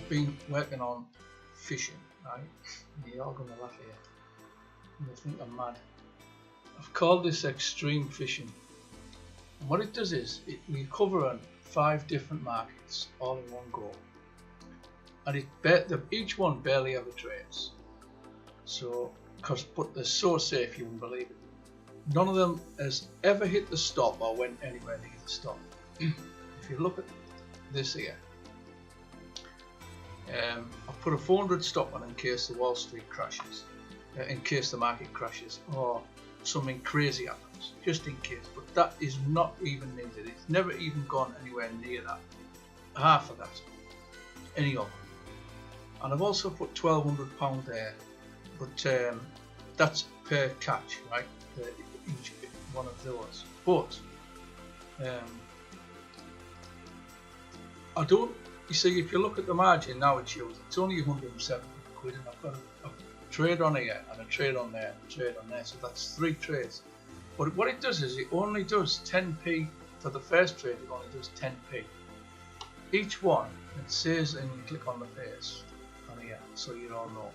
I've been working on fishing, right? You're all going to laugh here. You think I'm mad. I've called this extreme fishing. And what it does is, we cover on 5 different markets all in one go. And each one barely ever trades. So, but they're so safe you wouldn't believe it. None of them has ever hit the stop or went anywhere near the stop. If you look at this here, I've put a 400 stop on in case the Wall Street crashes, in case the market crashes or something crazy happens, just in case. But that is not even needed. It's never even gone anywhere near that, half of that, any of them. And I've also put £1,200 there, but that's per catch, right? Each one of those. But I don't. You see, if you look at the margin now, it shows it's only 170 quid, and I've got a trade on here and a trade on there and a trade on there, so that's 3 trades. But what it does is it only does 10p for the first trade. It only does 10p. Each one, it says, and you click on the face on here, so you all know.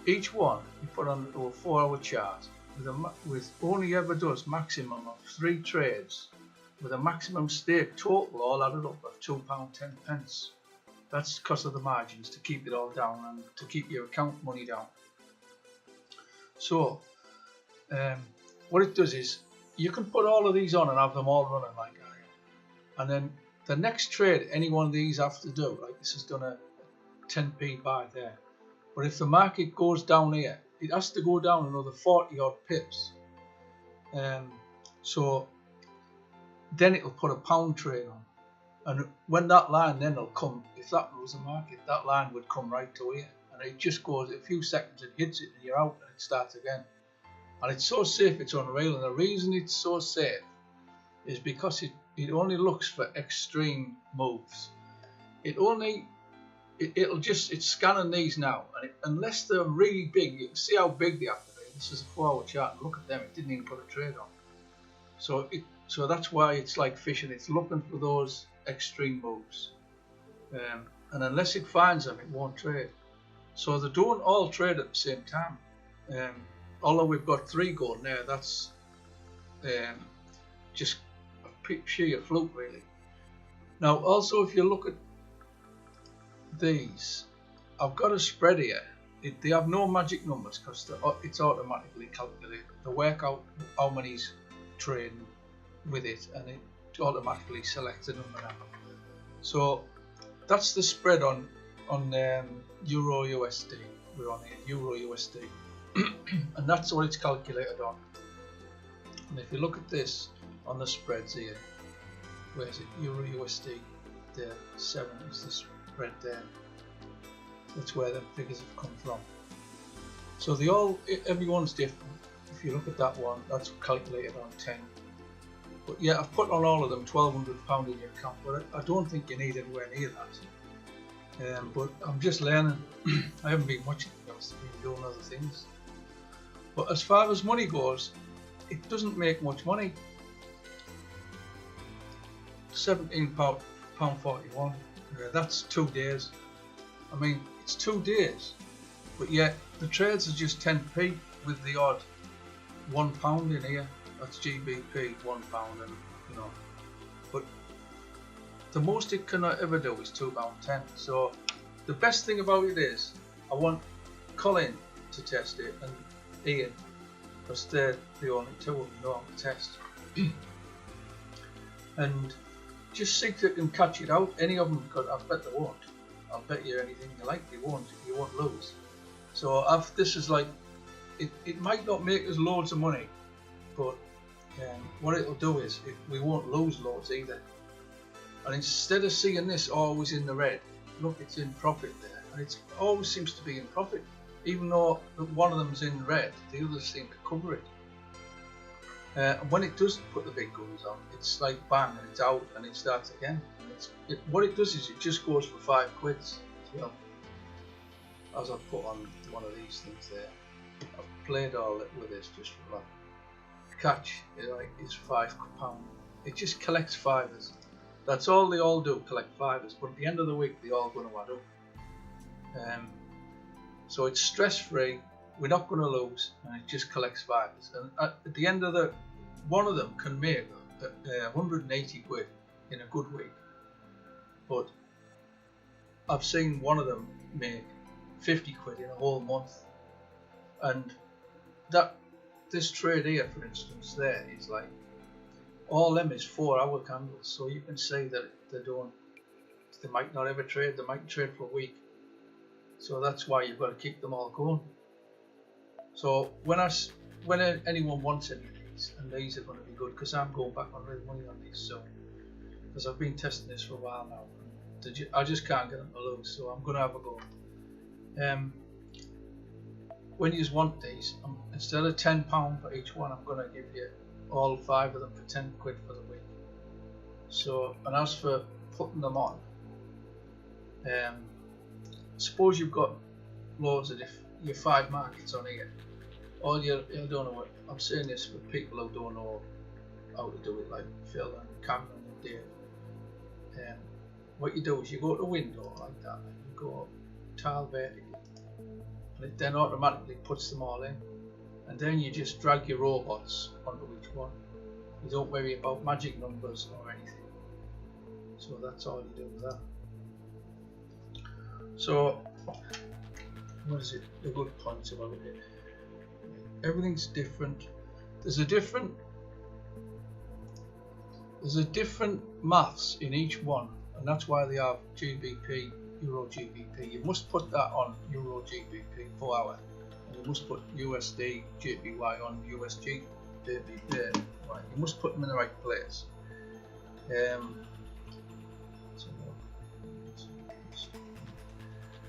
Each one you put on a 4-hour chart with only ever does maximum of 3 trades, with a maximum stake total all added up of £2.10. That's because of the margins, to keep it all down and to keep your account money down. So what it does is you can put all of these on and have them all running like I am, and then the next trade any one of these have to do, like this has done a 10p buy there, but if the market goes down here, it has to go down another 40 odd pips. So then it'll put a pound trade on, and when that line then will come, if that was the market, that line would come right to here, and it just goes a few seconds, it hits it and you're out, and it starts again. And it's so safe, it's unreal. And the reason it's so safe is because it only looks for extreme moves. It's scanning these now, and unless they're really big, you can see how big they have to be. This is a 4-hour chart, and look at them, it didn't even put a trade on. So that's why it's like fishing. It's looking for those extreme moves, and unless it finds them, it won't trade. So they don't all trade at the same time. Although we've got 3 going there, that's just sheer fluke, really. Now, also, if you look at these, I've got a spread here. They have no magic numbers because it's automatically calculated. They work out how many's trading with it, and it automatically selects a number now. So that's the spread on Euro USD. We're on here, Euro USD, and that's what it's calculated on. And if you look at this on the spreads here, where is it? Euro USD, there, 7 is the spread there. That's where the figures have come from. So everyone's different. If you look at that one, that's calculated on 10. But yeah, I've put on all of them £1,200 in your account, but I don't think you need anywhere near that. But I'm just learning. I haven't been watching, I've been doing other things. But as far as money goes, it doesn't make much money. £17.41. That's 2 days. I mean, it's 2 days, but yet the trades are just 10p with the odd £1 in here. That's GBP, £1, and you know. But the most it can ever do is £2.10. So the best thing about it is, I want Colin to test it and Ian, because they're the only 2 of them know how to test. And just see if they can catch it out. Any of them, because I bet they won't. I'll bet you anything you like, you won't lose. So this is like, it might not make us loads of money, but what it'll do is we won't lose loads either. And instead of seeing this always in the red, look, it's in profit there, and it always seems to be in profit, even though one of them's in red, the others seem to cover it. And when it does put the big guns on, it's like bang, and it's out, and it starts again. And what it does is it just goes for 5 quids as well. As I've put on one of these things there, I've played all with this just for like catch. It's £5. It just collects 5s. That's all they all do, collect 5s. But at the end of the week, they all going to add up. So it's stress free, we're not going to lose, and it just collects fibres. And at the end of one of them can make 180 quid in a good week, but I've seen one of them make 50 quid in a whole month. And this trade here, for instance, there is like, all them is 4-hour candles, so you can say that they might not ever trade, they might trade for a week. So that's why you've got to keep them all going. So when anyone wants any of these, and these are going to be good, because I'm going back on real money on these soon, because I've been testing this for a while now, and I just can't get them to lose, so I'm going to have a go. When you want these, instead of £10 for each one, I'm going to give you all 5 of them for 10 quid for the week. So, and as for putting them on, suppose you've got loads of your 5 markets on here. I don't know what I'm saying this for people who don't know how to do it, like Phil and Cameron and Dave. What you do is you go to the window like that, and you go tile vertically, and it then automatically puts them all in, and then you just drag your robots onto each one. You don't worry about magic numbers or anything. So that's all you do with that. So what is it? The good points about it. Everything's different. There's a different maths in each one, and that's why they have GBP, Euro GBP. You must put that on Euro GBP per hour, and you must put USD JPY on USG JPY. Right, you must put them in the right place.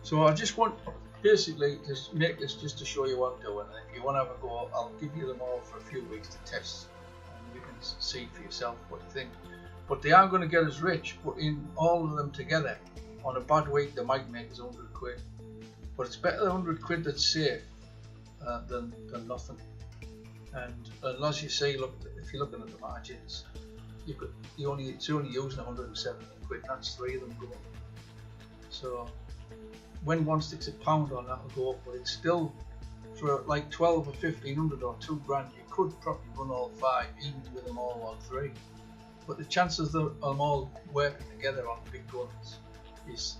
So I just want basically to make this just to show you what I'm doing, and if you want to have a go, I'll give you them all for a few weeks to test, and you can see for yourself what you think. But they aren't going to get us rich, but in all of them together, on a bad week they might make us 100 quid. But it's better 100 quid that's safe than nothing. And as you see, look, if you're looking at the margins, it's only using 170 quid, and that's 3 of them going. So when one sticks £1 on, that'll go up, but it's still, for like 12 or 1500 or 2 grand, you could probably run all 5, even with them all on 3. But the chances of them all working together on big guns is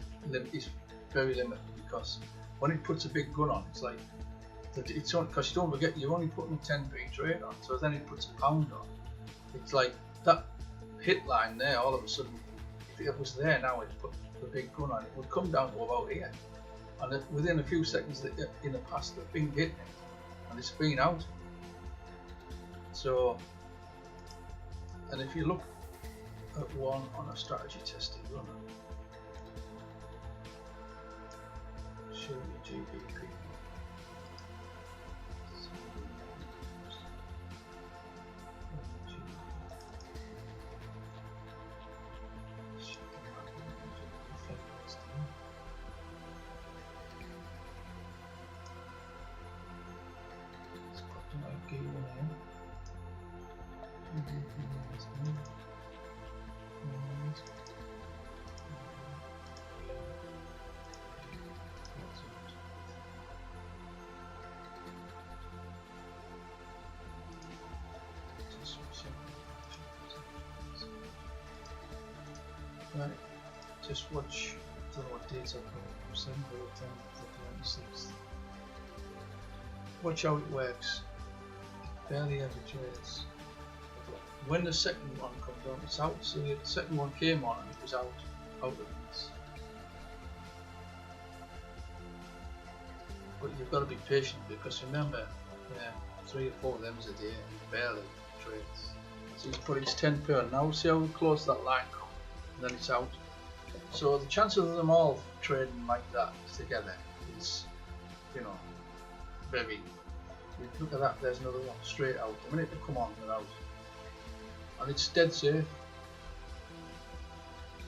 very limited, because when it puts a big gun on, it's like, it's on, because you don't forget, you're only putting a 10p trade on, so then it puts £1 on. It's like that hit line there, all of a sudden, if it was there now, it's put the big gun on, it would come down to about here. And within a few seconds in the past, the thing hit me, and it's been out. So, and if you look at one on a strategy testing runner, show you GBP. Right, just watch, I don't know what dates I've got, December 10th to 26th. Watch how it works. It barely ever trades. When the second one comes on, it's out. So the second one came on and it was out of this. But you've got to be patient, because remember, 3 or 4 of them a day, and barely trades. So he's put his 10p on now. See how close that line comes, and then it's out. So the chances of them all trading like that together is, very. Look at that, there's another one straight out. The minute they come on, they're out. And it's dead safe.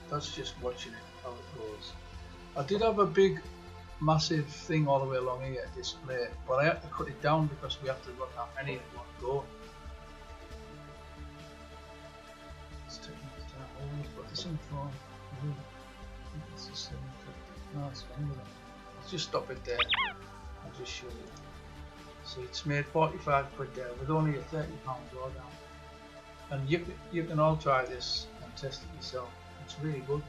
That's just watching it, how it goes. I did have a big, massive thing all the way along here display, but I had to cut it down because we have to run that many in one go. Let's take it down. Oh, we've got this in front. It's the same. No, it's fine with that. just stop it there. I'll just show you. So it's made 45 quid there with only a £30 drawdown. And you can all try this and test it yourself. It's really good.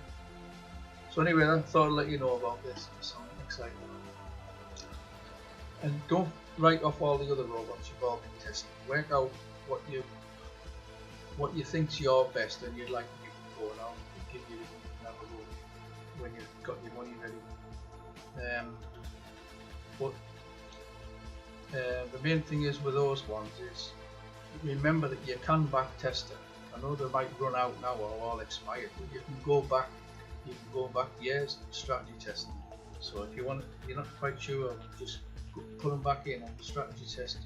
So anyway, I thought I'd let you know about this. It's something exciting. And don't write off all the other robots you've all been testing. Work out what you think's your best and you'd like to give it a go now. Give you have a go when you've got your money ready. The main thing is with those ones is remember that you can back test it. I know they might run out now or all expired, but you can go back. You can go back years strategy testing. So if you're not quite sure, just put them back in and strategy test.